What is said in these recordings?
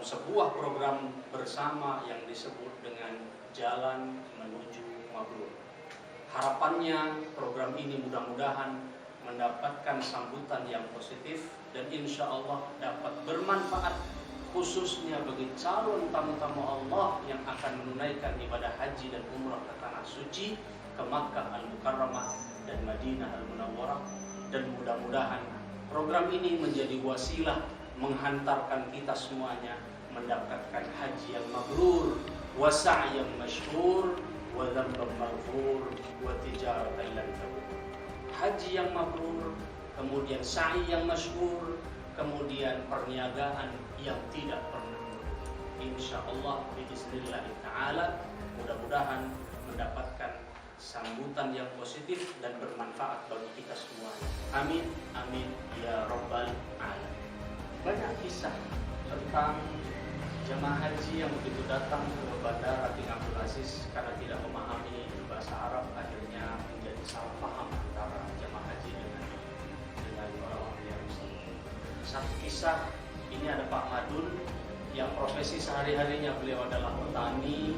sebuah program bersama yang disebut dengan Jalan Menuju Mabrur. Harapannya program ini mudah-mudahan mendapatkan sambutan yang positif dan insya Allah dapat bermanfaat khususnya bagi calon tamu-tamu Allah yang akan menunaikan ibadah haji dan umrah ke tanah suci, ke Makkah Al-Mukarramah dan Madinah Al-Munawwarah. Dan mudah-mudahan program ini menjadi wasilah menghantarkan kita semuanya mendapatkan haji yang mabrur, wa sa'yan masyhur, wa dzamban maghfur, wa tijaratan lan tabur. Haji yang mabrur, kemudian sa'i yang masyhur, kemudian perniagaan yang tidak pernah. Insyaallah biiznillah taala mudah-mudahan mendapatkan sambutan yang positif dan bermanfaat bagi kita semua. Amin amin ya rabbal alamin. Banyak kisah tentang jemaah haji yang begitu datang ke Bandara King Abdul Aziz karena tidak memahami bahasa Arab, akhirnya menjadi salah paham antara jemaah haji dengan orang-orang yang Muslim. Satu kisah ini ada Pak Madun yang profesi sehari-harinya beliau adalah petani.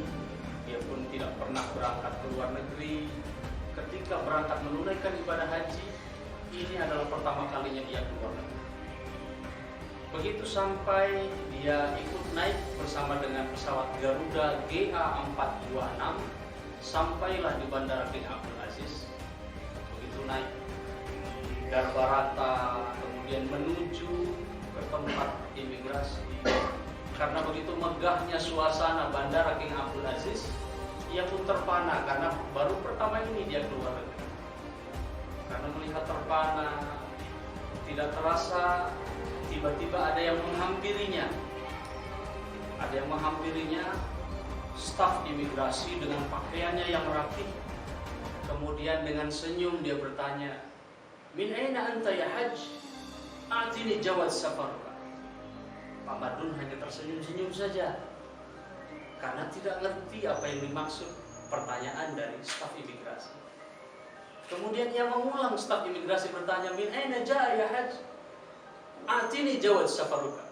Dia pun tidak pernah berangkat ke luar negeri. Ketika berangkat menunaikan ibadah haji, ini adalah pertama kalinya dia keluar negeri. Begitu sampai dia ikut naik bersama dengan pesawat Garuda GA426, sampailah di Bandara King Abdul Aziz. Begitu naik Darbarata, kemudian menuju ke tempat imigrasi. Karena begitu megahnya suasana Bandara King Abdul Aziz, ia pun terpana karena baru pertama ini dia keluar negeri. Karena melihat terpana, tidak terasa tiba-tiba ada yang menghampirinya. Ada yang menghampirinya, staf imigrasi dengan pakaiannya yang rapi. Kemudian dengan senyum dia bertanya, "Min aina anta ya hajj? A'tini jawaz safaruka." Pak Madun hanya tersenyum-senyum saja karena tidak ngerti apa yang dimaksud pertanyaan dari staf imigrasi. Kemudian ia mengulang, staf imigrasi bertanya, "Min aina jaa ya hajj? A'tini jawaz safaruka."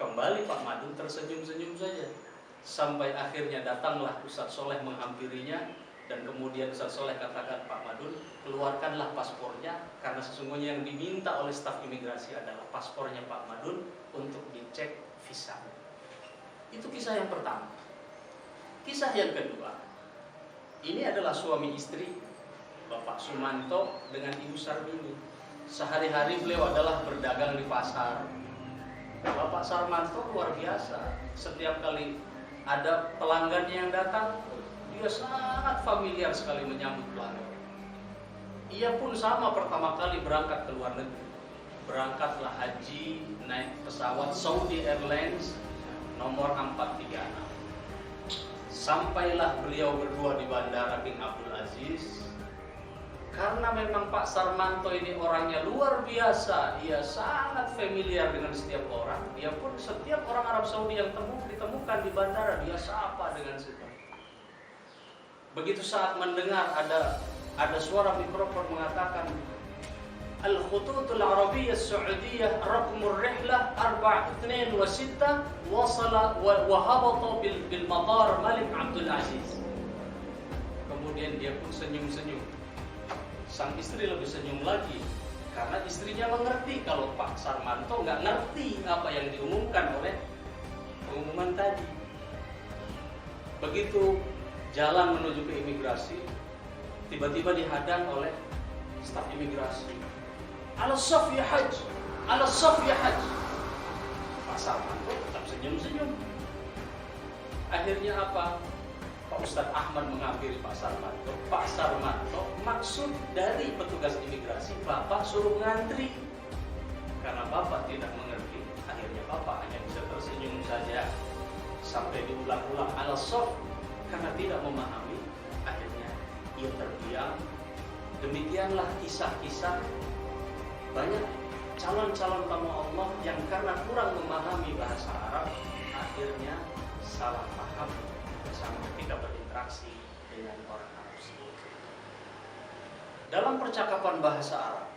Kembali Pak Madun tersenyum-senyum saja sampai akhirnya datanglah Ustaz Soleh menghampirinya. Dan kemudian Ustaz Soleh katakan, "Pak Madun, keluarkanlah paspornya karena sesungguhnya yang diminta oleh staf imigrasi adalah paspornya Pak Madun untuk dicek visa." Itu kisah yang pertama. Kisah yang kedua, ini adalah suami istri Bapak Sumanto dengan Ibu Sarmini. Sehari-hari beliau adalah berdagang di pasar. Bapak Sarmanto luar biasa. Setiap kali ada pelanggan yang datang, dia sangat familiar sekali menyambut pelanggan. Ia pun sama pertama kali berangkat ke luar negeri. Berangkatlah haji naik pesawat Saudi Airlines nomor 436. Sampailah beliau berdua di Bandara King Abdul Aziz. Karena memang Pak Sarmanto ini orangnya luar biasa, ia sangat familiar dengan setiap orang. Dia pun setiap orang Arab Saudi yang ditemukan di bandara, dia sapa dengan senyum. Begitu saat mendengar ada suara mikrofon mengatakan, "Al-Khututul Arabiyyah Saudiyah Raqmur Rihlah 426 wasala wa habata bil matar Malik Abdul Aziz." Kemudian dia pun senyum-senyum. Sang istri lebih senyum lagi karena istrinya mengerti kalau Pak Sarmanto nggak ngerti apa yang diumumkan oleh pengumuman tadi. Begitu jalan menuju ke imigrasi, tiba-tiba dihadang oleh staf imigrasi. "Al-Saf ya Hajj, Al-Saf ya Hajj." Pak Sarmanto tetap senyum-senyum. Akhirnya apa? Pak Ustadz Ahmad menghampiri Pak Sarmanto. "Pak Sarmanto, maksud dari petugas imigrasi Bapak suruh ngantri." Karena Bapak tidak mengerti, akhirnya Bapak hanya bisa tersenyum saja. Sampai diulang-ulang "Al-Saf" karena tidak memahami, akhirnya ia terdiam. Demikianlah kisah-kisah banyak calon-calon tamu Allah yang karena kurang memahami bahasa Arab, akhirnya salah paham bersama ketika berinteraksi dengan orang Arab sendiri. Dalam percakapan bahasa Arab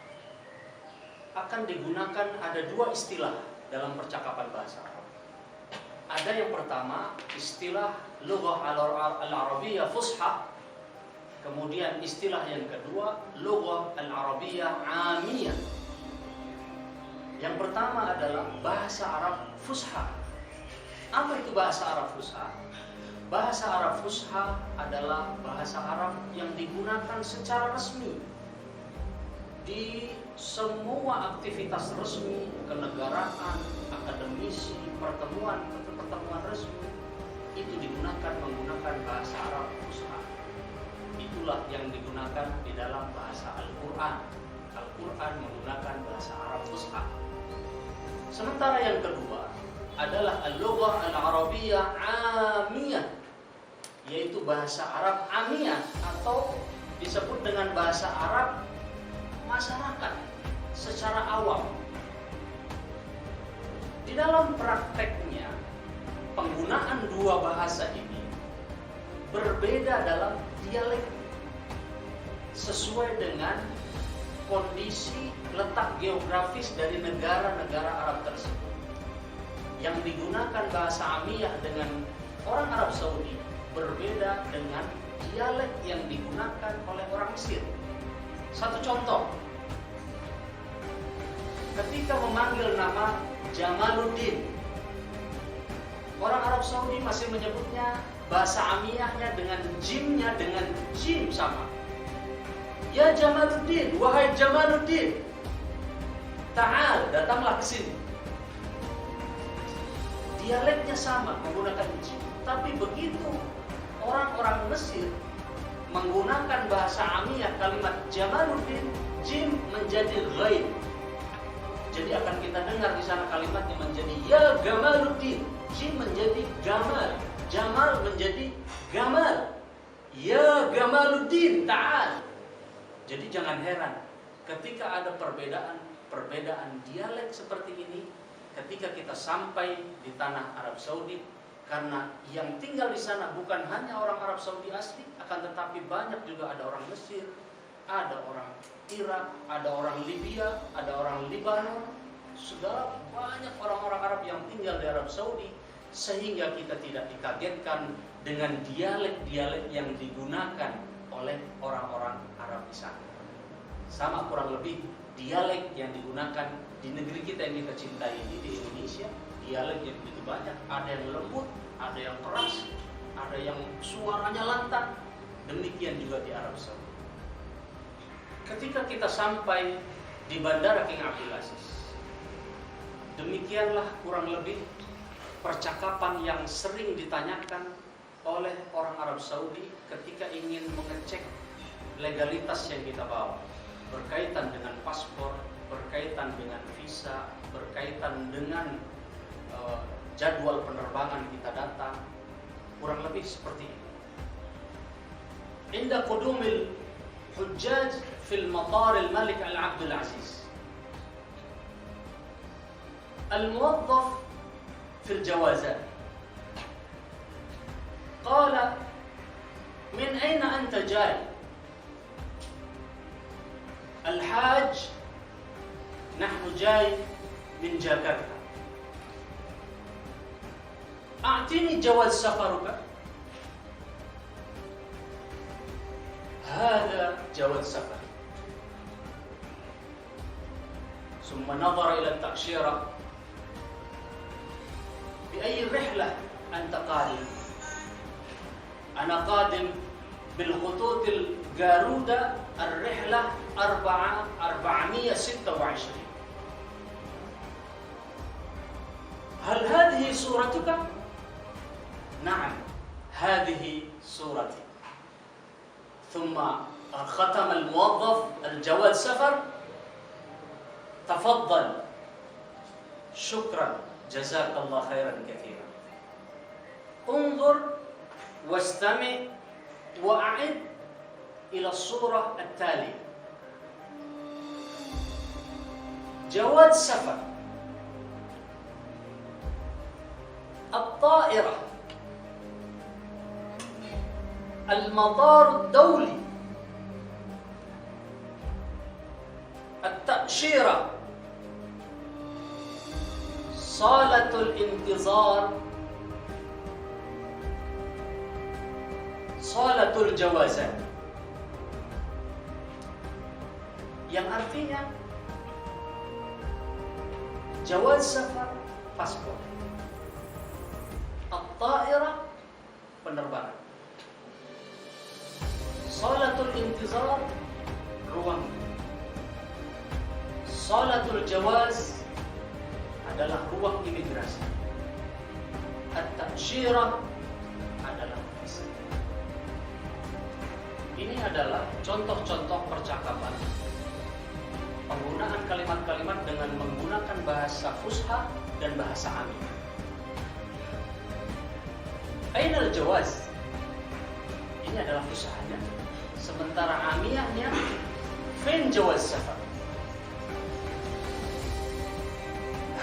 akan digunakan ada dua istilah dalam percakapan bahasa Arab. Ada yang pertama istilah lughah al-arabiyyah fusha, kemudian istilah yang kedua lughah al-arabiyyah amiyah. Yang pertama adalah bahasa Arab fusha. Apa itu bahasa Arab fusha? Bahasa Arab fusha adalah bahasa Arab yang digunakan secara resmi di semua aktivitas resmi, kenegaraan, akademisi, pertemuan resmi, itu menggunakan bahasa Arab fusha. Itulah yang digunakan di dalam bahasa Al-Quran. Al-Quran menggunakan bahasa Arab fusha. Sementara yang kedua adalah al-lughah al-arabiyyah amiyah, yaitu bahasa Arab amiyah atau disebut dengan bahasa Arab masyarakat secara awam. Di dalam prakteknya, penggunaan dua bahasa ini berbeda dalam dialek sesuai dengan kondisi letak geografis dari negara-negara Arab tersebut. Yang digunakan bahasa amiyah dengan orang Arab Saudi berbeda dengan dialek yang digunakan oleh orang Mesir. Satu contoh, ketika memanggil nama Jamaluddin, orang Arab Saudi masih menyebutnya bahasa amiyahnya dengan jimnya dengan jim sama. Ya Jamaluddin, wahai Jamaluddin, ta'al, datanglah ke sini. Dialeknya sama, menggunakan jim. Tapi begitu orang-orang Mesir menggunakan bahasa amiyah kalimat Jamaluddin, jim menjadi ghaib. Jadi akan kita dengar di sana kalimatnya menjadi ya Gamaluddin, jim menjadi gamal, jamal menjadi gamal. Ya Gamaluddin, ta'al. Jadi jangan heran ketika ada perbedaan dialek seperti ini ketika kita sampai di tanah Arab Saudi, karena yang tinggal di sana bukan hanya orang Arab Saudi asli, akan tetapi banyak juga ada orang Mesir, ada orang Irak, ada orang Libya, ada orang Libanon, segala banyak orang-orang Arab yang tinggal di Arab Saudi, sehingga kita tidak dikagetkan dengan dialek-dialek yang digunakan oleh orang-orang Arab di sana. Sama kurang lebih dialek yang digunakan di negeri kita yang kita cintai ini, di Indonesia, dialek yang begitu banyak. Ada yang lembut, ada yang keras, ada yang suaranya lantang. Demikian juga di Arab Saudi. Ketika kita sampai di Bandara King Abdul Aziz, demikianlah kurang lebih percakapan yang sering ditanyakan oleh orang Arab Saudi ketika ingin mengecek legalitas yang kita bawa, berkaitan dengan paspor, berkaitan dengan visa, berkaitan dengan jadwal penerbangan kita datang, kurang lebih seperti ini. Inda qudumil hujjaj fil matar al-Malik al-Abdul Aziz, al-muwaddaf fil jawazat qala min ayna anta jai? الحاج نحن جاي من جاكرتا أعطيني جواز سفرك. هذا جواز سفر. ثم نظر إلى التأشيرة، بأي رحلة أنت قادم؟ أنا قادم بالخطوط الجارودة الرحلة 426. هل هذه صورتك؟ نعم، هذه صورتي. ثم ختم الموظف الجواز سفر، تفضل، شكرا، جزاك الله خيرا كثيرا. انظر واستمع وأعد إلى الصورة التالية. جواز سفر، الطائرة، المطار الدولي، التأشيرة، صالة الانتظار Salatul jawazan, yang artinya jawaz safar, paspor. At-ta'irah, penerbangan. Salatul intizar, ruang. Salatul jawaz adalah ruang imigrasi. At-ta'syirah adalah visa. Ini adalah contoh-contoh percakapan, penggunaan kalimat-kalimat dengan menggunakan bahasa fusha dan bahasa amiyah. Ainal jawaz, ini adalah fushahnya. Sementara amiyahnya, fin jawaz safar.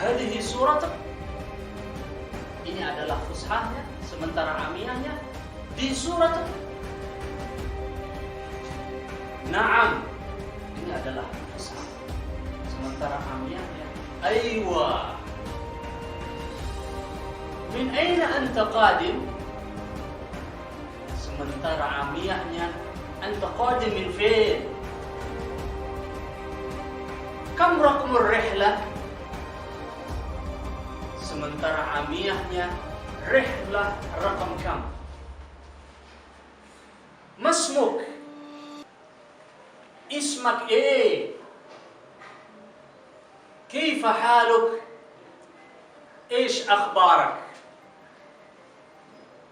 Hadhihi suratuk, ini adalah fushahnya. Sementara amiyahnya, di suratuk. Naam, ini adalah fushah. Sementara amiyahnya, aywa. Min aina anta qadim? Sementara amiyahnya, anta qadim min fin? Kam raqmur rihlah? Sementara amiyahnya, rihlah raqam kam? Masmuk? Ismak eh? كيف حالك؟ إيش أخبارك؟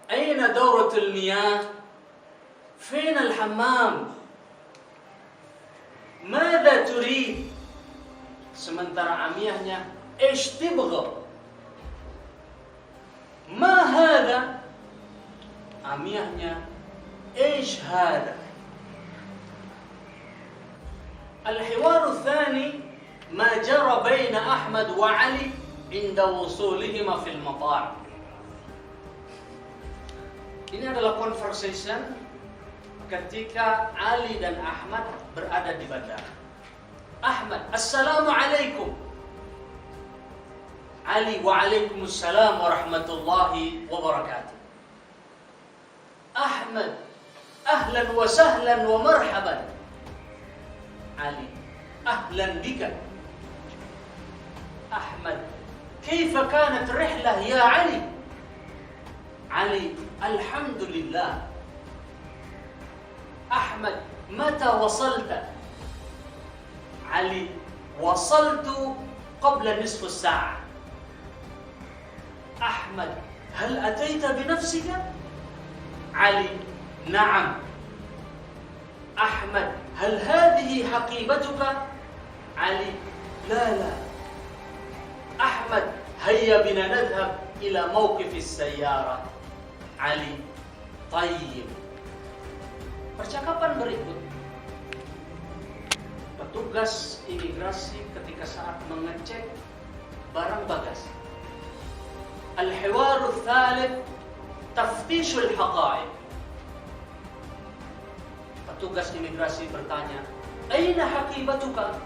أين دورة المياه؟ فين الحمام؟ ماذا تريد؟ Sementara amiyahnya, إيش تبغى؟ ما هذا؟ amiyahnya, إيش هذا؟ الحوار الثاني ما جرى بين أحمد وعلي عند وصولهما في المطار. Ini adalah conversation ketika Ali dan Ahmad berada di bandara. Ahmad, Assalamualaikum. Ali, Waalaikumsalam warahmatullahi wabarakatuh. Ahmad, ahlan wa sahlan wa marhaban. Ali, ahlan bika. أحمد كيف كانت رحلة يا علي؟ علي الحمد لله. أحمد متى وصلت؟ علي وصلت قبل نصف الساعة. أحمد هل أتيت بنفسك؟ علي نعم. أحمد هل هذه حقيبتك؟ علي لا. أحمد هيا بنا نذهب إلى موقف السيارة. علي طيب. Percakapan berikut, petugas imigrasi ketika saat mengecek barang bagasi. Al-hiwar ats-tsalits taftish al-haqa'iq. Petugas imigrasi bertanya, "Aina haqibatuka?"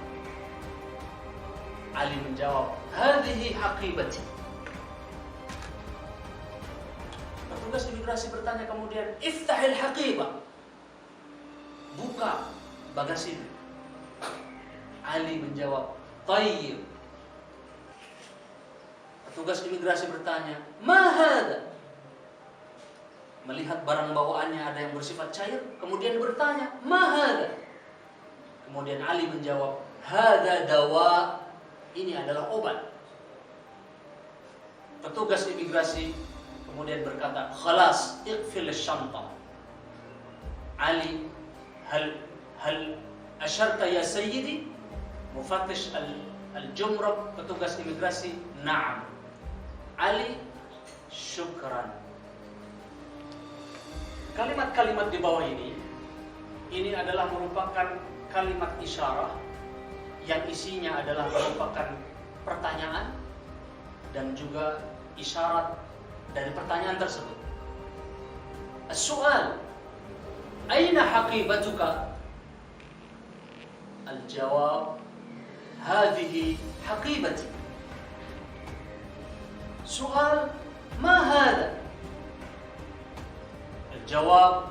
Ali menjawab, "Hadhihi haqibati." Petugas imigrasi bertanya kemudian, "Iftahil haqibah." Buka bagasi. Ali menjawab, "Tayyib." Petugas imigrasi bertanya, "Ma hadha?" Melihat barang bawaannya ada yang bersifat cair, kemudian bertanya, "Ma hadha?" Kemudian Ali menjawab, "Hadha dawa." Ini adalah obat. Petugas imigrasi kemudian berkata, "Khalas, iqfil ash-shanta." Ali, hal asharta ya sayyidi? Mufattish al-jumrah, petugas imigrasi, "Na'am." Ali, "Syukran." Kalimat-kalimat di bawah ini adalah merupakan kalimat isyarah yang isinya adalah merupakan pertanyaan dan juga isyarat dari pertanyaan tersebut. As-su'al, aina haqibatuka? Al-jawab, hadhihi haqibati. Su'al, ma hadha? Al-jawab,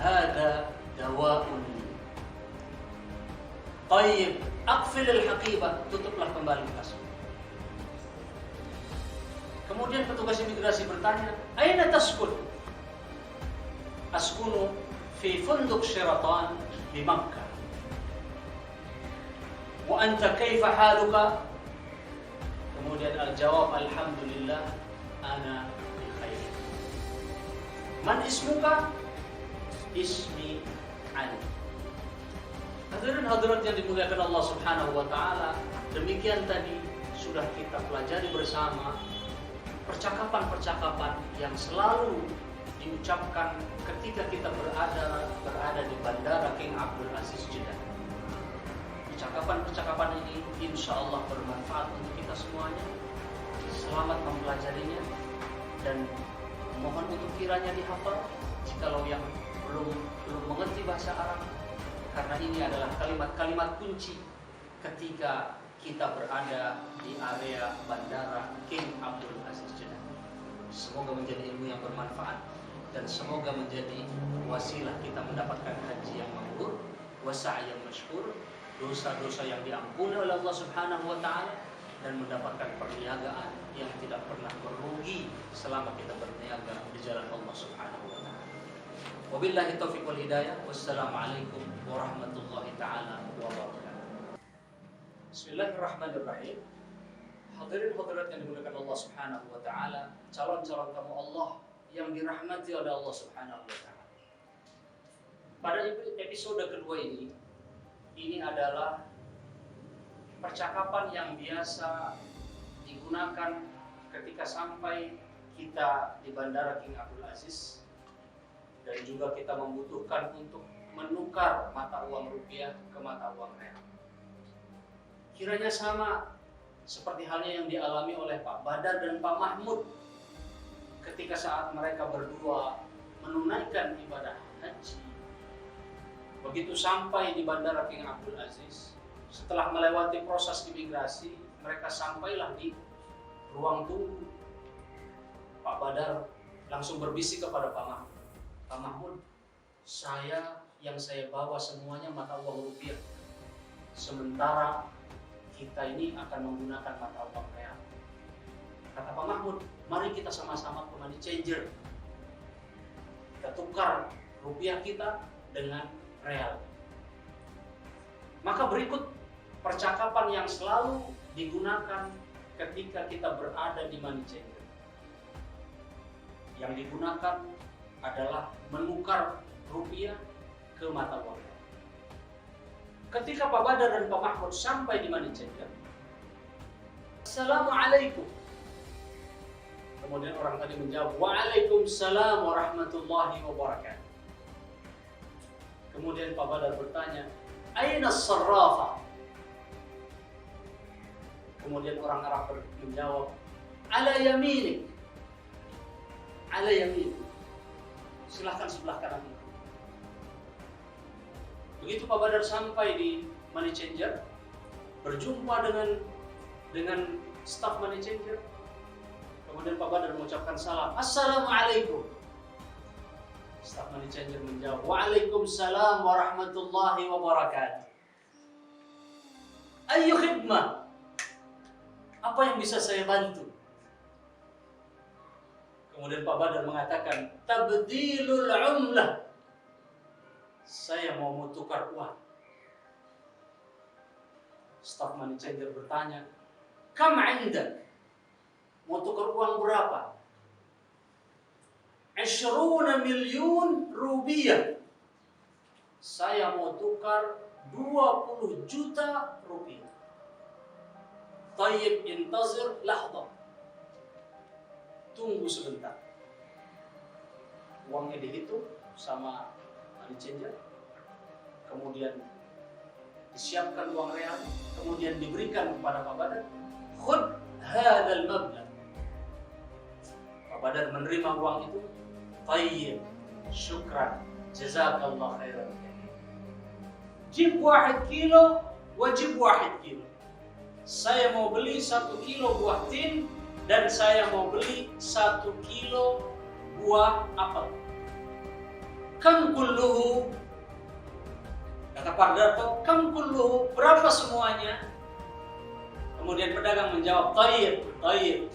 hada dawa'un. Tayyib, aqfil al-haqibah, tutuplah kembali kasut. Kemudian petugas imigrasi bertanya, aina taskun? Askunu fi funduk Sheraton di Makkah. Wa anta kaifa haluka? Kemudian al-jawab, alhamdulillah, ana bi khair. Man ismuka? Ismi Ali. Hadirin hadirat yang dimuliakan Allah Subhanahu wa taala, demikian tadi sudah kita pelajari bersama percakapan-percakapan yang selalu diucapkan ketika kita berada di Bandara King Abdul Aziz Jeddah. Percakapan-percakapan ini insya Allah bermanfaat untuk kita semuanya. Selamat mempelajarinya dan mohon untuk kiranya dihafal jikalau yang belum mengerti bahasa Arab, karena ini adalah kalimat-kalimat kunci ketika kita berada di area Bandara King Abdul Aziz Jeddah. Semoga menjadi ilmu yang bermanfaat dan semoga menjadi wasilah kita mendapatkan haji yang mabrur, wa sa'i yang masyhur, dosa-dosa yang diampuni oleh Allah Subhanahu wa taala, dan mendapatkan perniagaan yang tidak pernah merugi selama kita berniaga di jalan Allah Subhanahu wa taala. Wabillahi taufiq wal hidayah. Wassalamualaikum warahmatullahi taala wabarakatuh. Bismillahirrahmanirrahim. Hadirin hadirat yang dimuliakan Allah Subhanahu wa taala, calon-calon tamu Allah yang dirahmati oleh Allah Subhanahu wa taala. Pada episode kedua ini adalah percakapan yang biasa digunakan ketika sampai kita di Bandara King Abdul Aziz dan juga kita membutuhkan untuk menukar mata uang rupiah ke mata uang real. Kiranya sama seperti halnya yang dialami oleh Pak Badar dan Pak Mahmud ketika saat mereka berdua menunaikan ibadah haji. Begitu sampai di Bandara King Abdul Aziz, setelah melewati proses imigrasi, mereka sampailah di ruang tunggu. Pak Badar langsung berbisik kepada Pak Mahmud, Pak Mahmud, yang saya bawa semuanya mata uang rupiah, sementara kita ini akan menggunakan mata uang real. Kata Pak Mahmud, mari kita sama-sama ke money changer. Kita tukar rupiah kita dengan real. Maka berikut percakapan yang selalu digunakan ketika kita berada di money changer. Yang digunakan adalah menukar rupiah ke mata uang. Ketika Pak Badar dan Pak Mahmud sampai di money changer, Assalamualaikum. Kemudian orang tadi menjawab, Waalaikumsalam warahmatullahi wabarakatuh. Kemudian Pak Badar bertanya, Aina as-sarrafa? Kemudian orang Arab menjawab, Ala yaminik. Ala yaminik. Silahkan sebelah kanan itu. Begitu Pak Badar sampai di money changer, berjumpa dengan staf money changer. Kemudian Pak Badar mengucapkan salam, Assalamualaikum. Staf money changer menjawab, Waalaikumsalam warahmatullahi wabarakatuh. Ayu khidmah. Apa yang bisa saya bantu? Kemudian Pak Badar mengatakan, tabdilul umlah. Saya mau tukar uang. Staf money changer bertanya, kam indak? Mau tukar uang berapa? 20 milyun rupiah. Saya mau tukar 20 juta rupiah. Tayyib, intazir lahdah. Tunggu sebentar. Uangnya dihitung sama money changer. Kemudian disiapkan uang real. Kemudian diberikan kepada Pak Badar. Khud hadzal mablag. Pak Badar menerima uang itu. Tayyib, syukran, jazakallah khairan. Jib 1 kilo, wajib 1 kilo. Saya mau beli 1 kilo buah tin dan saya mau beli 1 kilo buah apel. kam kulluhu? Kata Pak Darto, kam kulluhu? Berapa semuanya? Kemudian pedagang menjawab, tayyib, tayyib.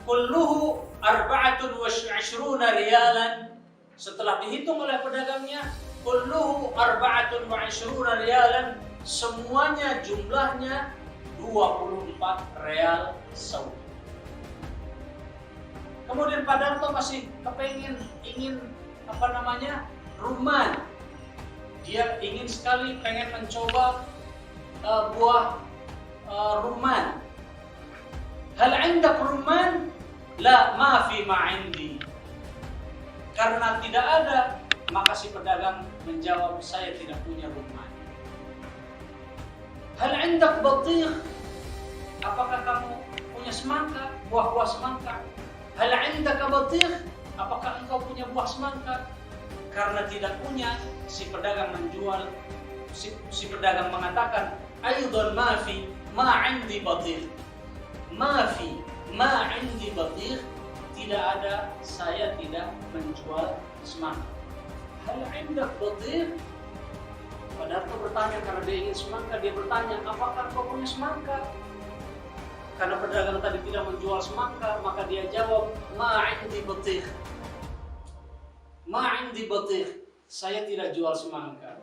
Kulluhu 24 riyalan. Setelah dihitung oleh pedagangnya, kulluhu 24 riyalan. Semuanya jumlahnya 24 real Saudi. Kemudian Pak Darto masih ingin rumman. Dia ingin sekali pengen mencoba buah rumman. Hal indak rumman? La, ma fi ma indi. Karena tidak ada, maka si pedagang menjawab, saya tidak punya rumman. Hal indak batigh? Apakah kamu punya semangka, buah-buah semangka? Hal indaka batigh? Apakah engkau punya buah semangka? Karena tidak punya, si pedagang menjual, si pedagang mengatakan, aidan ma fi ma indi batigh. Ma fi ma indi batigh, tidak ada, saya tidak menjual semangka. Hal indak batigh? Pak Darto bertanya karena dia ingin semangka, dia bertanya, apakah kau punya semangka? Karena pedagang tadi tidak menjual semangka, maka dia jawab, ma indi batigh. Ma indi batigh, saya tidak jual semangka.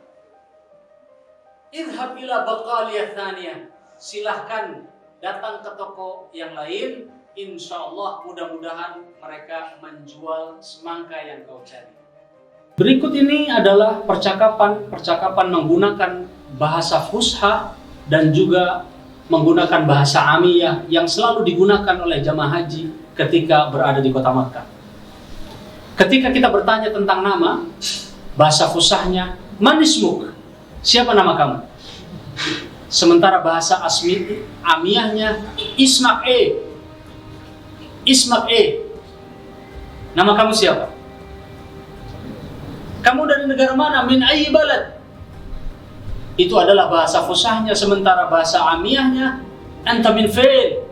Idhab ila baqaliyah thaniyah, silahkan datang ke toko yang lain, insyaallah mudah-mudahan mereka menjual semangka yang kau cari. Berikut ini adalah percakapan menggunakan bahasa fusha dan juga menggunakan bahasa amiyah yang selalu digunakan oleh jamaah haji ketika berada di kota Makkah. Ketika kita bertanya tentang nama, bahasa fushahnya, man ismuk? Siapa nama kamu? Sementara bahasa amiyahnya, ismak e. Ismak e. Nama kamu siapa? Kamu dari negara mana? Min ayyi balad? Itu adalah bahasa fushahnya. Sementara bahasa amiyahnya, anta min fil.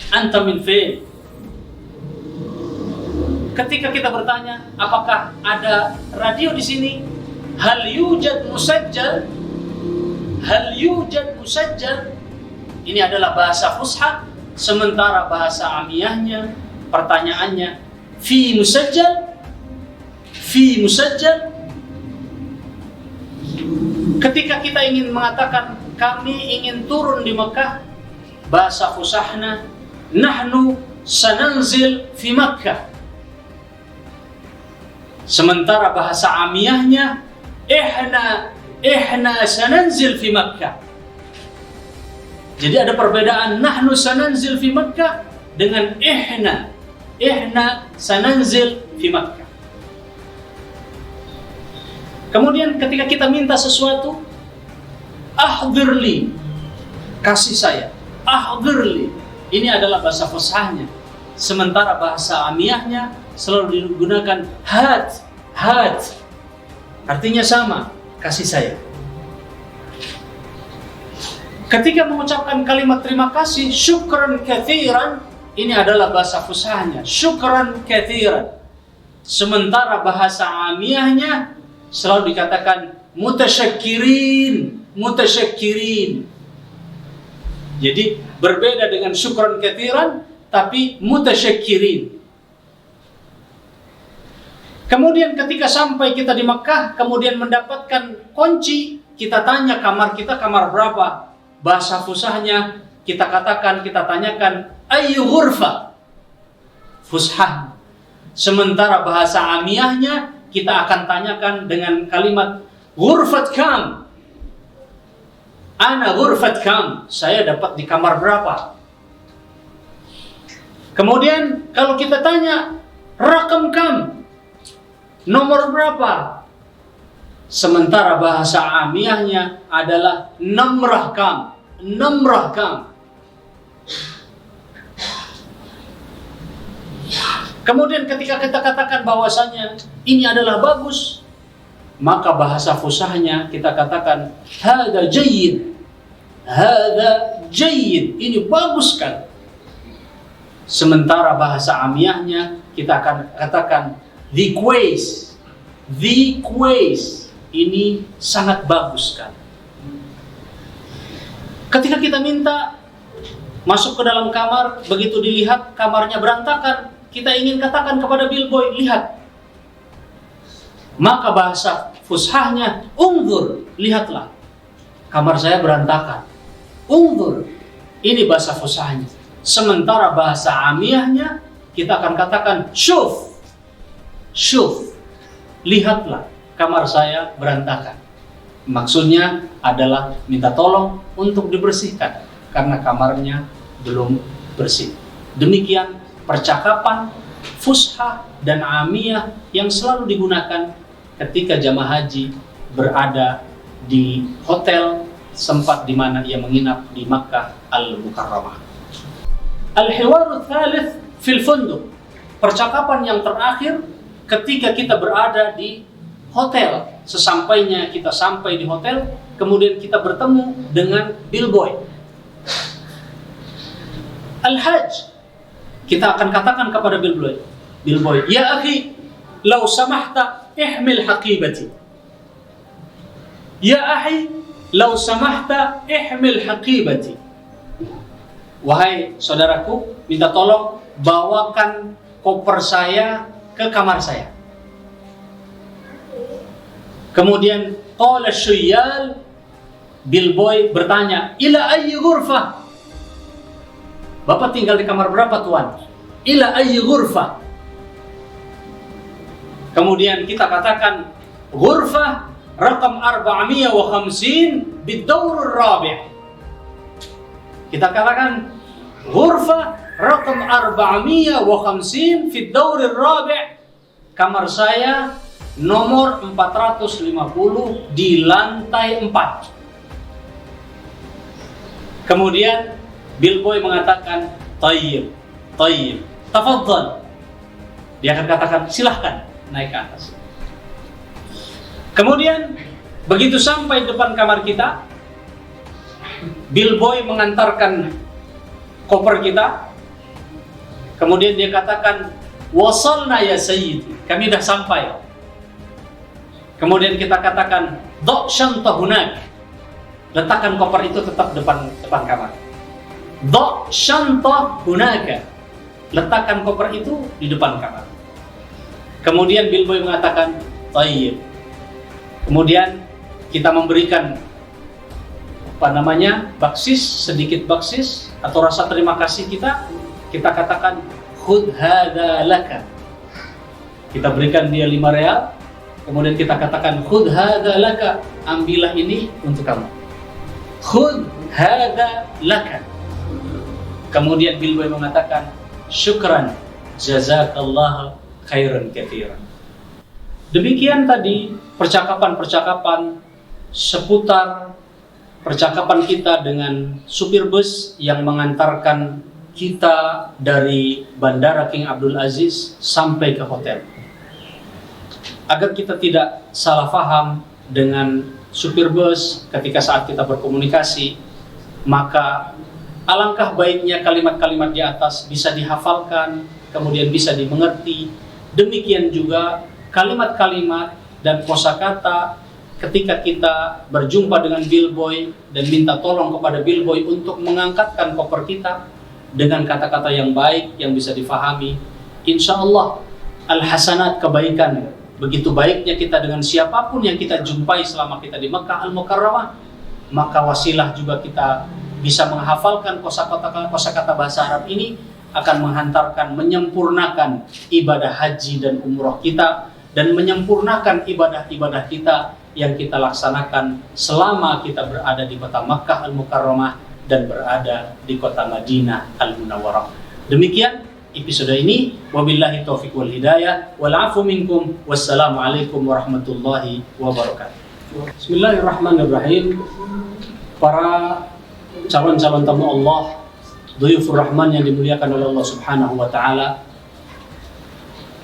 Anta min fil. Ketika kita bertanya, apakah ada radio di sini? Hal yujad musajjal? Hal yujad musajjal? Ini adalah bahasa fusha. Sementara bahasa amiyahnya, pertanyaannya, fi musajjal? Fi musajjal? Ketika kita ingin mengatakan kami ingin turun di Makkah, bahasa fushahna, nahnu sananzil fi Makkah. Sementara bahasa amiyahnya, ihna sananzil fi Makkah. Jadi ada perbedaan nahnu sananzil fi Makkah dengan ihna sananzil fi Makkah. Kemudian ketika kita minta sesuatu, ahdirli, kasih saya, ahdirli. Ini adalah bahasa fushahnya. Sementara bahasa amiyahnya selalu digunakan had. Artinya sama, kasih saya. Ketika mengucapkan kalimat terima kasih, syukran katsiran, ini adalah bahasa fushahnya, syukran katsiran. Sementara bahasa amiyahnya selalu dikatakan mutasyakkirin. Jadi berbeda dengan syukran katsiran, tapi mutasyakkirin. Kemudian ketika sampai kita di Makkah, kemudian mendapatkan kunci, kita tanya kamar kita kamar berapa? Bahasa fushahnya kita tanyakan ayyu ghurfa? Fushah. Sementara bahasa amiyahnya kita akan tanyakan dengan kalimat ghurfat kam? Ana ghurfat kam? Saya dapat di kamar berapa? Kemudian kalau kita tanya rakam kam? Nomor berapa? Sementara bahasa amiyahnya adalah namrah kam. Kemudian ketika kita katakan bahwasanya ini adalah bagus, maka bahasa fushahnya kita katakan hadza jayyid. Ini bagus kan. Sementara bahasa amiyahnya kita akan katakan likweis. the quays. Ini sangat bagus kan. Ketika kita minta masuk ke dalam kamar, begitu dilihat kamarnya berantakan, kita ingin katakan kepada bellboy, lihat. Maka bahasa fushahnya, unzur, lihatlah. Kamar saya berantakan. Unzur, ini bahasa fushahnya. Sementara bahasa amiyahnya, kita akan katakan, syuf. Syuf, lihatlah. Kamar saya berantakan. Maksudnya adalah minta tolong untuk dibersihkan karena kamarnya belum bersih. Demikian percakapan fushah dan amiyah yang selalu digunakan ketika jamaah haji berada di hotel tempat di mana ia menginap di Makkah Al-Mukarramah. Al-hiwaru tsalits fil funduq. Percakapan yang terakhir ketika kita berada di hotel, sesampainya kita sampai di hotel, kemudian kita bertemu dengan bellboy. Al-hajj, kita akan katakan kepada bellboy, ya akhi, law samahta ihmil haqibati. Ya akhi, law samahta ihmil haqibati. Wahai saudaraku, minta tolong bawakan koper saya ke kamar saya. Kemudian qala syuyal, bellboy bertanya, ila ayyi ghurfah? Bapak tinggal di kamar berapa tuan? Ila ayyi ghurfah? Kemudian kita katakan ghurfah raqam 450 bid-dawr ar-rabi'. Kita katakan ghurfah raqam 450 fid-dawr ar-rabi'. Kamar saya nomor 450 di lantai 4. Kemudian bellboy mengatakan tayyib, tafadhal. Dia akan katakan silahkan naik ke atas. Kemudian begitu sampai depan kamar kita, bellboy mengantarkan koper kita. Kemudian dia katakan wasalna ya sayyidi, kami dah sampai. Kemudian kita katakan, dok syantah hunak. Letakkan koper itu tetap depan kamar. Dok syantah hunaka. Letakkan koper itu di depan kamar. Kemudian bellboy mengatakan, tayyib. Kemudian kita memberikan baksis, sedikit baksis atau rasa terima kasih kita. Kita katakan, khudh hadza laka. Kita berikan dia 5 real. Kemudian kita katakan khudh hadza laka, ambillah ini untuk kamu. Khudh hadza laka. Kemudian bellboy mengatakan syukran jazakallahu khairan katsiran. Demikian tadi percakapan-percakapan seputar percakapan kita dengan supir bus yang mengantarkan kita dari Bandara King Abdul Aziz sampai ke hotel. Agar kita tidak salah faham dengan supir bus ketika saat kita berkomunikasi, maka alangkah baiknya kalimat-kalimat di atas bisa dihafalkan, kemudian bisa dimengerti. Demikian juga kalimat-kalimat dan kosakata ketika kita berjumpa dengan bellboy dan minta tolong kepada bellboy untuk mengangkatkan koper kita dengan kata-kata yang baik yang bisa difahami. Insya Allah al-hasanat, kebaikan. Begitu baiknya kita dengan siapapun yang kita jumpai selama kita di Makkah Al-Mukarramah, maka wasilah juga kita bisa menghafalkan kosakata bahasa Arab ini akan menghantarkan, menyempurnakan ibadah haji dan umroh kita, dan menyempurnakan ibadah-ibadah kita yang kita laksanakan selama kita berada di kota Makkah Al-Mukarramah dan berada di kota Madinah Al-Munawwarah. Demikian episode ini. Wabillahi taufiq wal hidayah wal afu minkum. Wassalamualaikum warahmatullahi wabarakatuh. Bismillahirrahmanirrahim. Para calon-calon tamu Allah, Dhuyufur Rahman yang dimuliakan oleh Allah Subhanahu wa taala.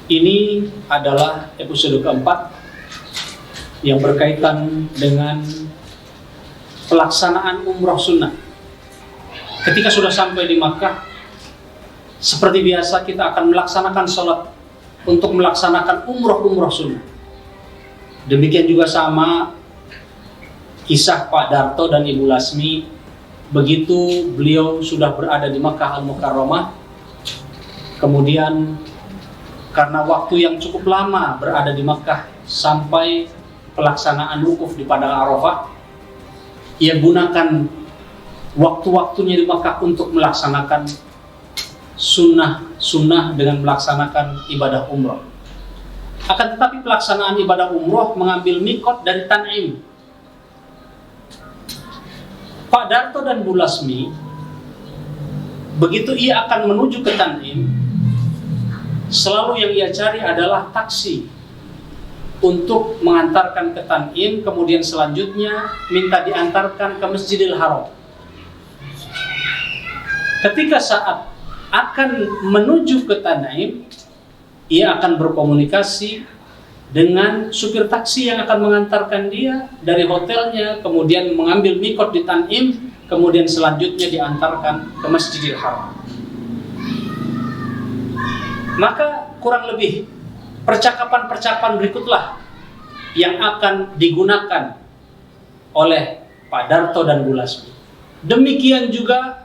Ini adalah episode keempat yang berkaitan dengan pelaksanaan umrah sunnah. Ketika sudah sampai di Makkah, seperti biasa kita akan melaksanakan sholat untuk melaksanakan umrah sunnah. Demikian juga sama kisah Pak Darto dan Ibu Lasmi. Begitu beliau sudah berada di Makkah Al-Mukarramah, kemudian karena waktu yang cukup lama berada di Makkah sampai pelaksanaan wukuf di Padang Arafah, ia gunakan waktu-waktunya di Makkah untuk melaksanakan sunnah dengan melaksanakan ibadah umroh. Akan tetapi pelaksanaan ibadah umroh mengambil mikot dari Tan'im. Pak Darto dan Bu Lasmi, begitu ia akan menuju ke Tan'im, selalu yang ia cari adalah taksi untuk mengantarkan ke Tan'im, kemudian selanjutnya minta diantarkan ke Masjidil Haram. Ketika saat akan menuju ke Tan'im, ia akan berkomunikasi dengan supir taksi yang akan mengantarkan dia dari hotelnya, kemudian mengambil mikot di Tan'im, kemudian selanjutnya diantarkan ke Masjidil Haram. Maka kurang lebih percakapan-percakapan berikutlah yang akan digunakan oleh Pak Darto dan Bu Lasmi. Demikian juga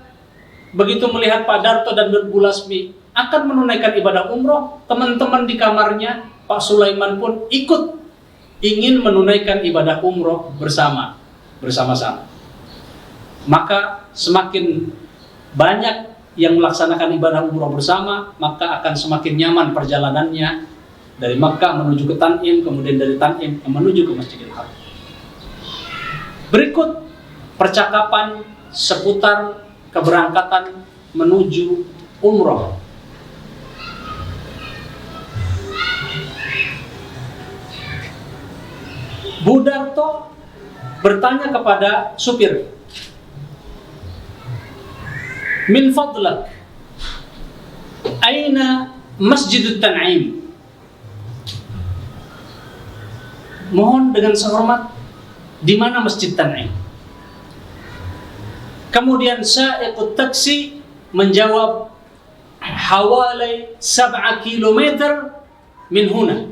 begitu melihat Pak Darto dan Bu Lasmi akan menunaikan ibadah umroh, teman-teman di kamarnya Pak Sulaiman pun ikut ingin menunaikan ibadah umroh bersama-sama. Maka semakin banyak yang melaksanakan ibadah umroh bersama, maka akan semakin nyaman perjalanannya dari Makkah menuju ke Tan'im, kemudian dari Tan'im menuju ke Masjidil Haram. Berikut percakapan seputar keberangkatan menuju umroh. Bu Darto bertanya kepada supir, "Min fadlak, aina Masjidut Tan'im?" Mohon dengan sehormat, di mana Masjid Tan'im? Kemudian sa'iqut taksi menjawab, "Hawalai 7 kilometer min huna."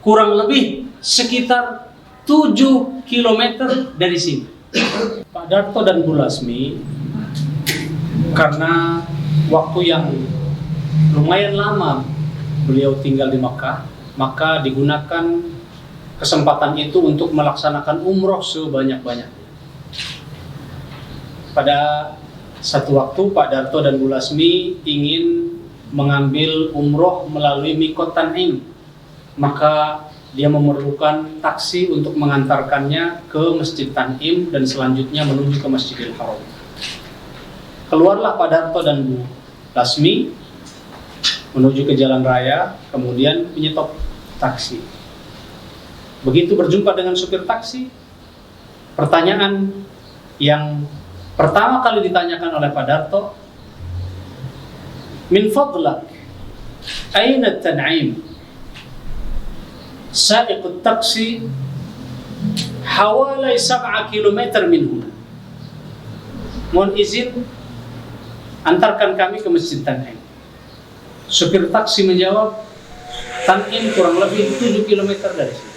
Kurang lebih sekitar 7 kilometer dari sini. Pak Darto dan Bu Lasmi, karena waktu yang lumayan lama beliau tinggal di Makkah, maka digunakan kesempatan itu untuk melaksanakan umroh sebanyak-banyaknya. Pada satu waktu Pak Darto dan Bu Lasmi ingin mengambil umroh melalui mikot Tan'im, maka dia memerlukan taksi untuk mengantarkannya ke Masjid Tan'im dan selanjutnya menuju ke Masjidil Haram. Keluarlah Pak Darto dan Bu Lasmi menuju ke jalan raya, kemudian menyetop taksi. Begitu berjumpa dengan supir taksi, pertanyaan yang pertama kali ditanyakan oleh Pak Darto, "Min fadlak, aina Tan'im?" Sa'iqut taksi hawalai 7 kilometer min huna. Mohon izin, antarkan kami ke Masjid Tan'im. Supir taksi menjawab, "Tan'im kurang lebih 7 kilometer dari sini."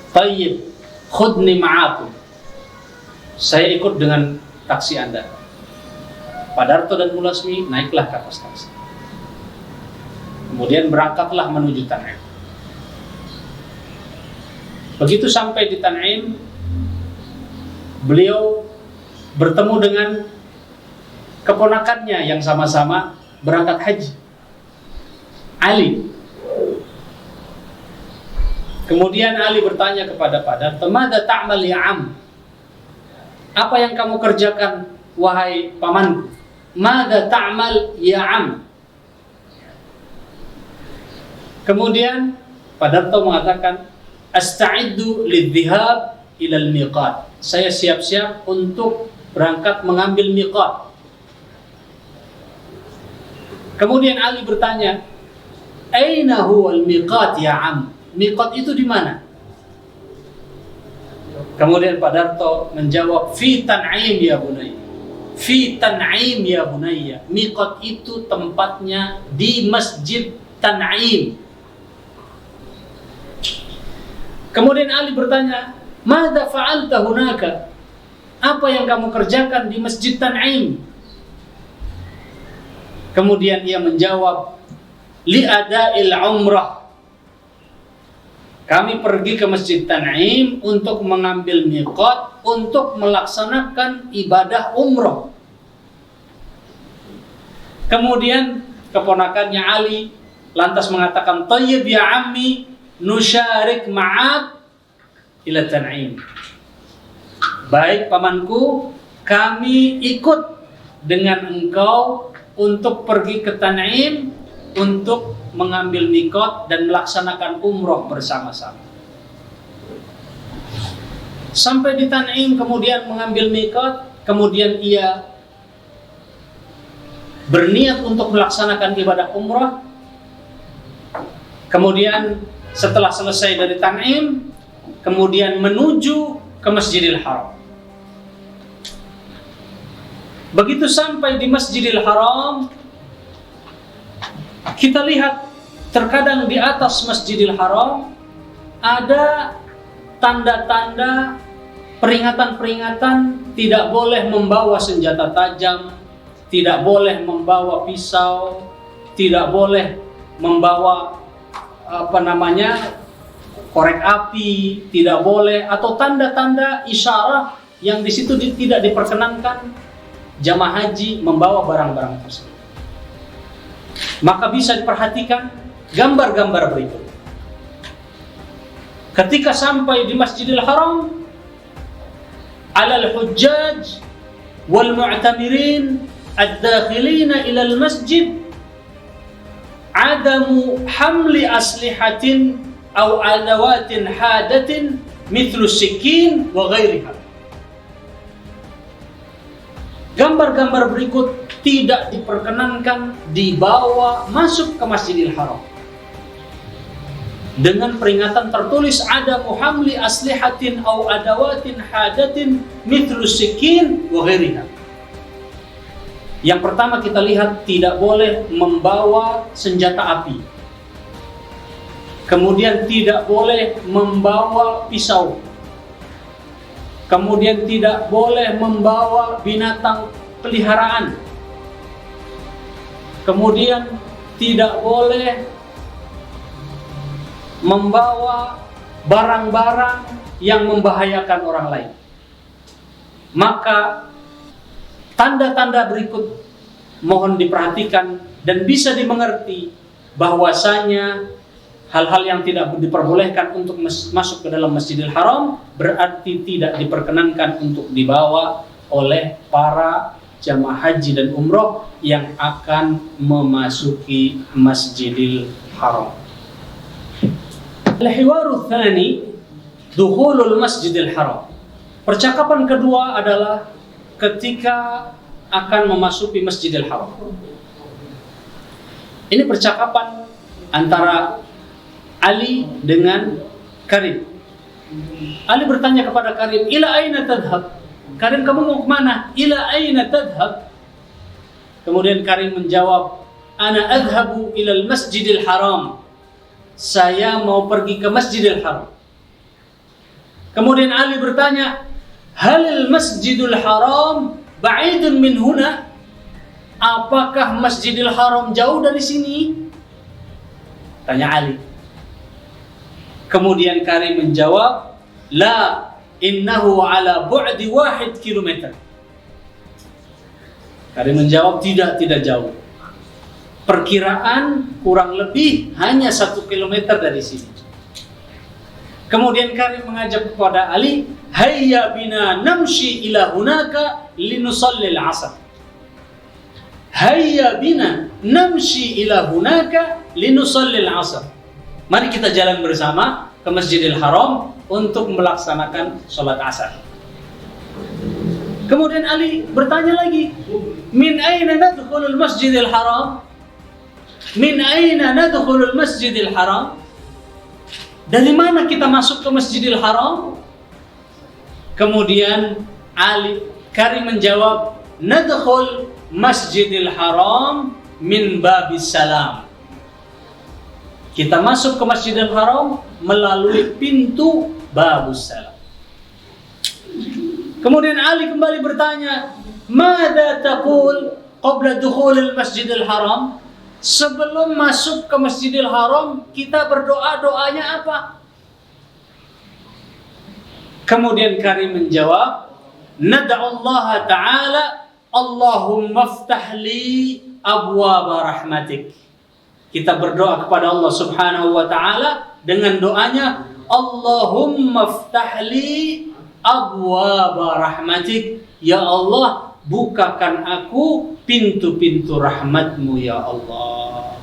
"Tayyib, khudni ma'akum." Saya ikut dengan taksi Anda. Pak Darto dan Bu Lasmi naiklah ke atas taksi. Kemudian berangkatlah menuju Tan'im. Begitu sampai di Tan'im, beliau bertemu dengan keponakannya yang sama-sama berangkat haji, Ali. Kemudian Ali bertanya kepada Pak Darto, "Mada ta'mal ya am?" Apa yang kamu kerjakan, wahai pamanku? "Mada ta'mal ya am?" Kemudian Pak Darto mengatakan, "Asta'iddu lidhihab ilal miqat." Saya siap-siap untuk berangkat mengambil miqat. Kemudian Ali bertanya, "Aina huwal miqat ya am?" Miqat itu di mana? Kemudian Pak Darto menjawab, "Fi Tan'im ya bunayya." Fi Tan'im ya bunayya. Miqat itu tempatnya di Masjid Tan'im. Kemudian Ali bertanya, "Madza fa'alta hunaka?" Apa yang kamu kerjakan di Masjid Tan'im? Kemudian ia menjawab, "Li ada'il umrah." Kami pergi ke Masjid Tan'im untuk mengambil miqat, untuk melaksanakan ibadah umrah. Kemudian keponakannya Ali lantas mengatakan, "Tayyib ya ammi, nusyarik ma'ak ila Tan'im." Baik pamanku, kami ikut dengan engkau untuk pergi ke Tan'im untuk mengambil miqat dan melaksanakan umroh bersama-sama. Sampai di Tan'im kemudian mengambil miqat, kemudian ia berniat untuk melaksanakan ibadah umroh. Kemudian setelah selesai dari Tan'im, kemudian menuju ke Masjidil Haram. Begitu sampai di Masjidil Haram, kita lihat terkadang di atas Masjidil Haram ada tanda-tanda peringatan-peringatan tidak boleh membawa senjata tajam, tidak boleh membawa pisau, tidak boleh membawa korek api, tidak boleh, atau tanda-tanda isyarat yang di situ tidak diperkenankan jamaah haji membawa barang-barang tersebut. Maka bisa diperhatikan gambar-gambar berikut. Ketika sampai di Masjidil Haram, alal hujjaj wal mu'tamirin ad-dakhilina ila al-masjid adamu hamli aslihatin aw adawatin hadatin mithlu sikin wa ghairiha. Gambar-gambar berikut tidak diperkenankan dibawa masuk ke Masjidil Haram. Dengan peringatan tertulis ada muhamli aslihatin aw adawatin hadatin mithlu sikin wa ghairiha. Yang pertama kita lihat tidak boleh membawa senjata api. Kemudian tidak boleh membawa pisau. Kemudian tidak boleh membawa binatang peliharaan. Kemudian tidak boleh membawa barang-barang yang membahayakan orang lain. Maka tanda-tanda berikut mohon diperhatikan dan bisa dimengerti bahwasanya hal-hal yang tidak diperbolehkan untuk masuk ke dalam Masjidil Haram berarti tidak diperkenankan untuk dibawa oleh para jamaah haji dan umroh yang akan memasuki Masjidil Haram. Al-hiwaru tsani dukhulul Masjidil Haram. Percakapan kedua adalah ketika akan memasuki Masjidil Haram. Ini percakapan antara Ali dengan Karim. Ali bertanya kepada Karim, "Ila aina tadhhab?" Karim, "Kamu mau kemana?" "Ila aina tadhhab?" Kemudian Karim menjawab, "Ana adhabu ilal Masjidil Haram." Saya mau pergi ke Masjidil Haram. Kemudian Ali bertanya, "Halil Masjidul Haram ba'idun min huna?" Apakah Masjidil Haram jauh dari sini? Tanya Ali. Kemudian Karim menjawab, "La, innahu ala bu'di 1 kilometer." Karim menjawab, tidak jauh. Perkiraan kurang lebih hanya 1 kilometer dari sini. Kemudian Karim mengajak kepada Ali, "Hayya bina namshi ila hunaka linusalli al-'asr." Hayya bina namshi ila hunaka linusalli al-'asr. Mari kita jalan bersama ke Masjidil Haram untuk melaksanakan sholat asar. Kemudian Ali bertanya lagi, "Min aina nadkhulul Masjidil Haram?" Min aina nadkhulul Masjidil Haram? Dari mana kita masuk ke Masjidil Haram? Kemudian Karim menjawab, "Nadkhul Masjidil Haram min babis salam." Kita masuk ke Masjidil Haram melalui pintu Babus Salam. Kemudian Ali kembali bertanya, "Mada taqul qabla dukhulil Masjidil Haram?" Sebelum masuk ke Masjidil Haram, kita berdoa, doanya apa? Kemudian Karim menjawab, "Nad'ullaha ta'ala, Allahumma aftah li abwaaba rahmatik." Kita berdoa kepada Allah Subhanahu wa ta'ala dengan doanya, "Allahumma aftah li abwaaba rahmatik." Ya Allah, bukakan aku pintu-pintu rahmat-Mu ya Allah.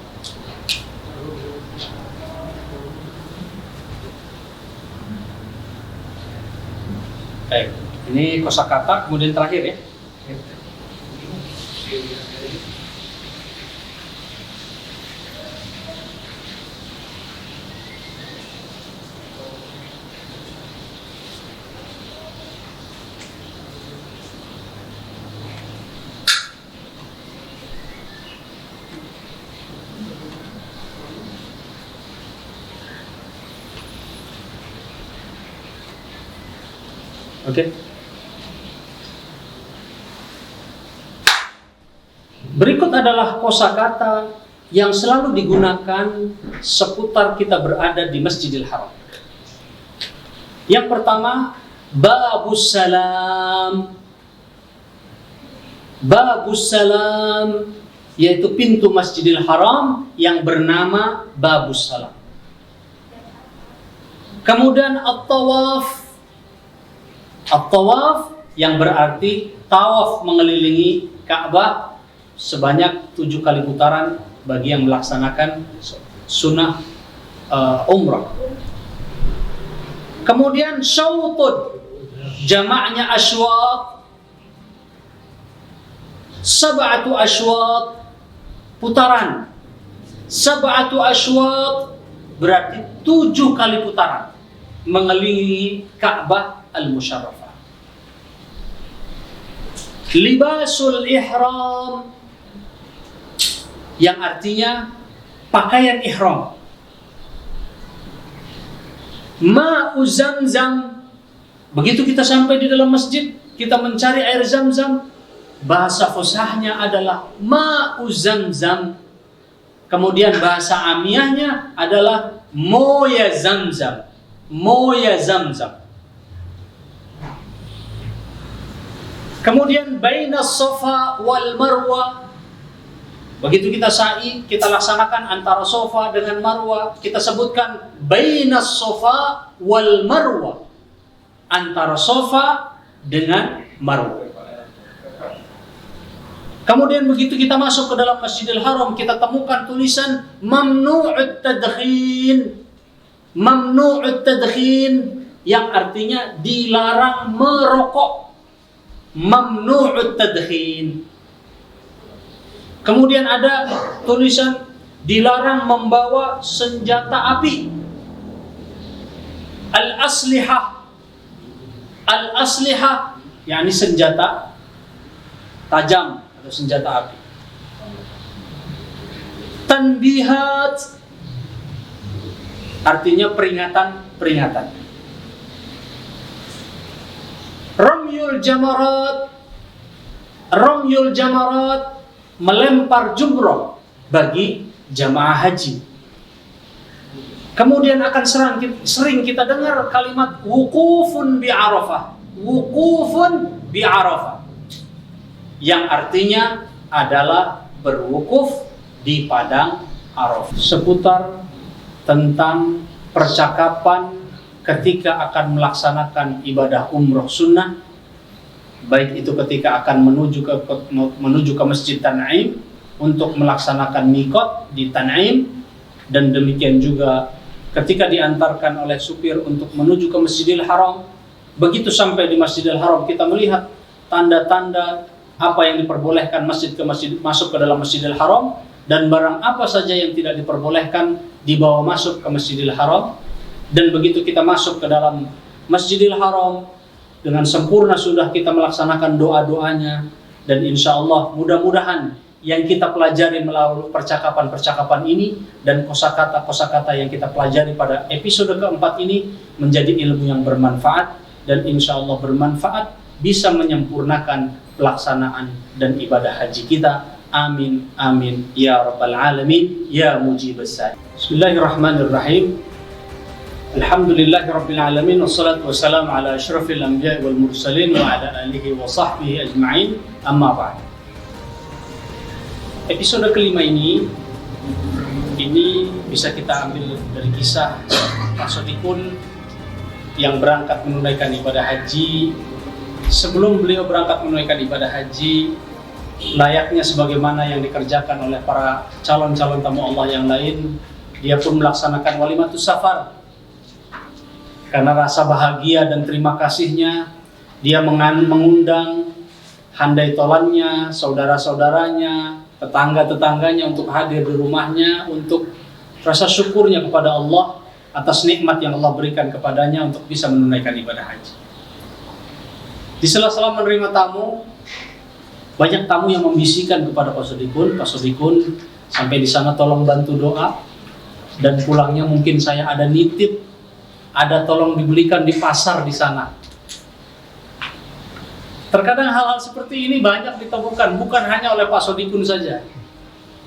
Baik, ini kosakata kemudian terakhir ya. Oke. Berikut adalah kosakata yang selalu digunakan seputar kita berada di Masjidil Haram. Yang pertama, Babus Salam. Babus Salam yaitu pintu Masjidil Haram yang bernama Babus Salam. Kemudian At-Tawaf. At-Tawaf yang berarti tawaf mengelilingi Ka'bah sebanyak 7 kali putaran bagi yang melaksanakan sunnah umrah. Kemudian Syautud, jamaknya asywat, sab'atu asywat, putaran. Sab'atu asywat berarti 7 kali putaran mengelilingi Ka'bah Al-Musyarrafah. Libasul ihram yang artinya pakaian ihram. Ma'u Zamzam, begitu kita sampai di dalam masjid, kita mencari air Zamzam, bahasa fusahnya adalah Ma'u Zamzam. Kemudian bahasa amiyahnya adalah Moya Zamzam. Moya Zamzam. Kemudian bainas Safa wal Marwa. Begitu kita sa'i, kita laksanakan antara Safa dengan Marwa, kita sebutkan bainas Safa wal Marwa. Antara Safa dengan Marwa. Kemudian begitu kita masuk ke dalam Masjidil Haram, kita temukan tulisan mamnu'ut tadkhin. Mamnu'ut tadkhin yang artinya dilarang merokok. Mamnu'ut tadkhin. Kemudian ada tulisan dilarang membawa senjata api. Al-aslihah. Al-aslihah yakni senjata tajam atau senjata api. Tanbihat artinya peringatan-peringatan. Ramyul jamarat. Ramyul jamarat melempar jumrah bagi jamaah haji. Kemudian akan sering kita dengar kalimat wukufun bi Arafah. Wukufun bi Arafah yang artinya adalah berwukuf di padang Arafah. Seputar tentang percakapan ketika akan melaksanakan ibadah umroh sunnah, baik itu ketika akan menuju ke Masjid Tan'im untuk melaksanakan miqat di Tan'im, dan demikian juga ketika diantarkan oleh supir untuk menuju ke Masjidil Haram. Begitu sampai di Masjidil Haram, kita melihat tanda-tanda apa yang diperbolehkan masuk ke dalam Masjidil Haram, dan barang apa saja yang tidak diperbolehkan dibawa masuk ke Masjidil Haram. Dan begitu kita masuk ke dalam Masjidil Haram, dengan sempurna sudah kita melaksanakan doa-doanya, dan insya Allah mudah-mudahan yang kita pelajari melalui percakapan-percakapan ini dan kosakata-kosakata yang kita pelajari pada episode keempat ini menjadi ilmu yang bermanfaat dan insya Allah bermanfaat, bisa menyempurnakan pelaksanaan dan ibadah haji kita. Amin, amin, ya rabbal alamin, ya mujibas sa'i. Bismillahirrahmanirrahim. Alhamdulillahi rabbil alamin, wassalatu wassalamu ala asyrafil anbiya'i wal mursalin wa ala alihi wa sahbihi ajma'in, amma ba'd. Episode kelima ini bisa kita ambil dari kisah Pak Sodikun yang berangkat menunaikan ibadah haji. Sebelum beliau berangkat menunaikan ibadah haji, layaknya sebagaimana yang dikerjakan oleh para calon-calon tamu Allah yang lain, dia pun melaksanakan walimatus safar. Karena rasa bahagia dan terima kasihnya, dia mengundang handai tolannya, saudara-saudaranya, tetangga-tetangganya untuk hadir di rumahnya, untuk rasa syukurnya kepada Allah atas nikmat yang Allah berikan kepadanya untuk bisa menunaikan ibadah haji. Di sela-sela menerima tamu, banyak tamu yang membisikkan kepada Pak Sodikun, sampai di sana tolong bantu doa, dan pulangnya mungkin saya ada nitip, ada tolong dibelikan di pasar di sana. Terkadang hal-hal seperti ini banyak ditemukan, bukan hanya oleh Pak Sodikun saja.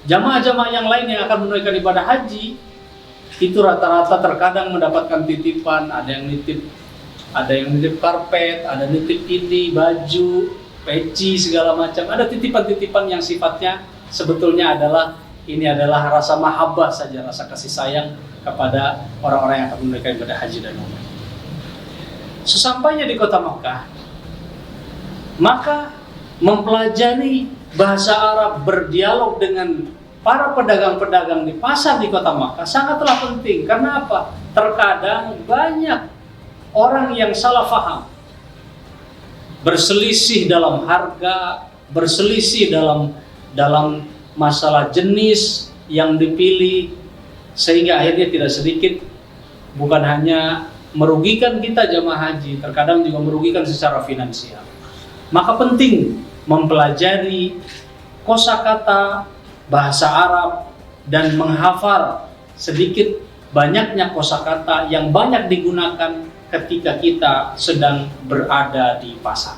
Jamaah-jamaah yang lain yang akan menunaikan ibadah haji, itu rata-rata terkadang mendapatkan titipan, ada yang nitip karpet, ada nitip ini, baju, peci, segala macam. Ada titipan-titipan yang sifatnya sebetulnya adalah rasa mahabbah saja, rasa kasih sayang kepada orang-orang yang akan menunaikan ibadah haji dan umrah. Sesampainya di kota Makkah, maka mempelajari bahasa Arab, berdialog dengan para pedagang-pedagang di pasar di kota Makkah sangatlah penting. Karena apa? Terkadang banyak orang yang salah faham, berselisih dalam harga, berselisih dalam masalah jenis yang dipilih, sehingga akhirnya tidak sedikit bukan hanya merugikan kita jamaah haji, terkadang juga merugikan secara finansial. Maka penting mempelajari kosakata bahasa Arab dan menghafal sedikit banyaknya kosakata yang banyak digunakan ketika kita sedang berada di pasar.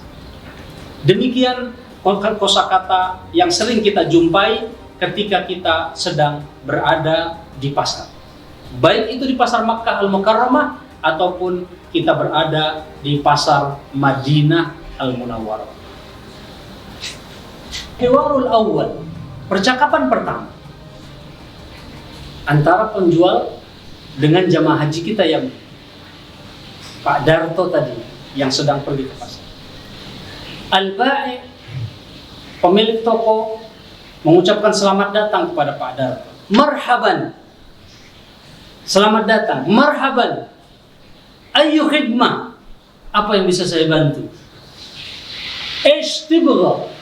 Demikian kosakata yang sering kita jumpai ketika kita sedang berada di pasar. Baik itu di pasar Makkah Al-Mukarramah ataupun kita berada di pasar Madinah Al-Munawwarah. Hiwarul awal, percakapan pertama antara penjual dengan jamaah haji kita yang Pak Darto tadi yang sedang pergi ke pasar. Al-Ba'i, pemilik toko, mengucapkan selamat datang kepada Pak Darto. Marhaban, selamat datang. Marhaban, ayu khidmah, apa yang bisa saya bantu? Ishtibgha.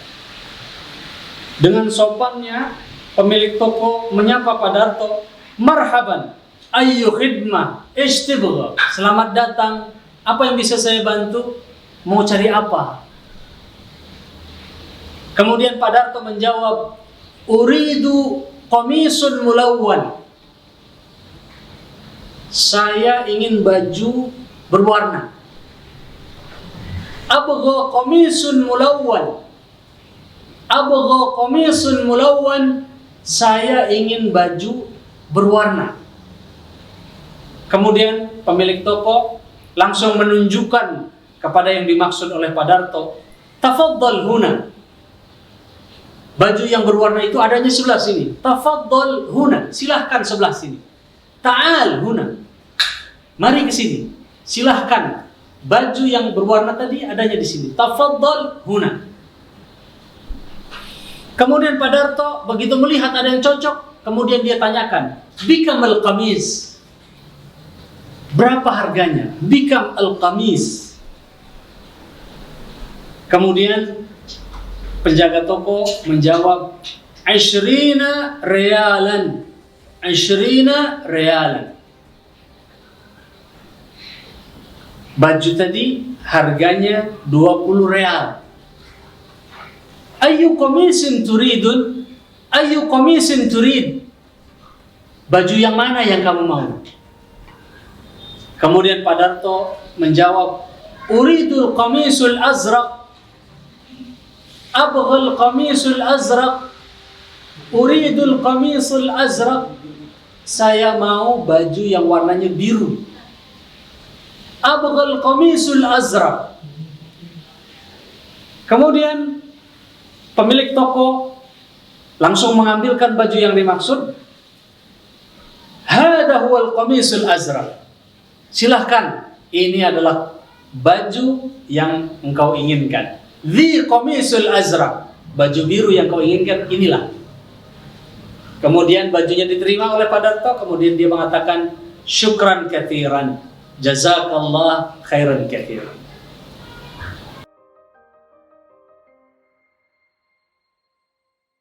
Dengan sopannya pemilik toko menyapa Pak Darto, marhaban, ayu khidmah, ishtibgha, selamat datang, apa yang bisa saya bantu? Mau cari apa? Kemudian Pak Darto menjawab, uridu qamisun mulawwan, saya ingin baju berwarna. Abgha qamisun mulawwan, abgha qamisun mulawwan, saya ingin baju berwarna. Kemudian pemilik toko langsung menunjukkan kepada yang dimaksud oleh Pak Darto, tafaddal huna, baju yang berwarna itu adanya sebelah sini. Tafaddal huna, silahkan sebelah sini. Ta'al huna, mari ke sini, silahkan. Baju yang berwarna tadi adanya di sini. Tafaddal huna. Kemudian Pak Darto begitu melihat ada yang cocok, kemudian dia tanyakan, bikam al-qamis, berapa harganya? Bikam al-qamis. Kemudian penjaga toko menjawab, 20 rialan. 20 rialan. Baju tadi harganya 20 real. Ayu qamisin turidun, Ayu qamisin turid? Baju yang mana yang kamu mau? Kemudian Pak Darto menjawab, uridul qamisul azraq. Abghal qamisul azraq. Uridul qamisul azraq. Saya mau baju yang warnanya biru. Abghal qamisul azraq. Kemudian pemilik toko langsung mengambilkan baju yang dimaksud. Hada huwal qamisul azraq. Silahkan, ini adalah baju yang engkau inginkan. Dhi qamisul azraq. Baju biru yang kau inginkan, inilah. Kemudian bajunya diterima oleh Pak Darto. Kemudian dia mengatakan, syukran kathiran, jazakallah khairan kathiran.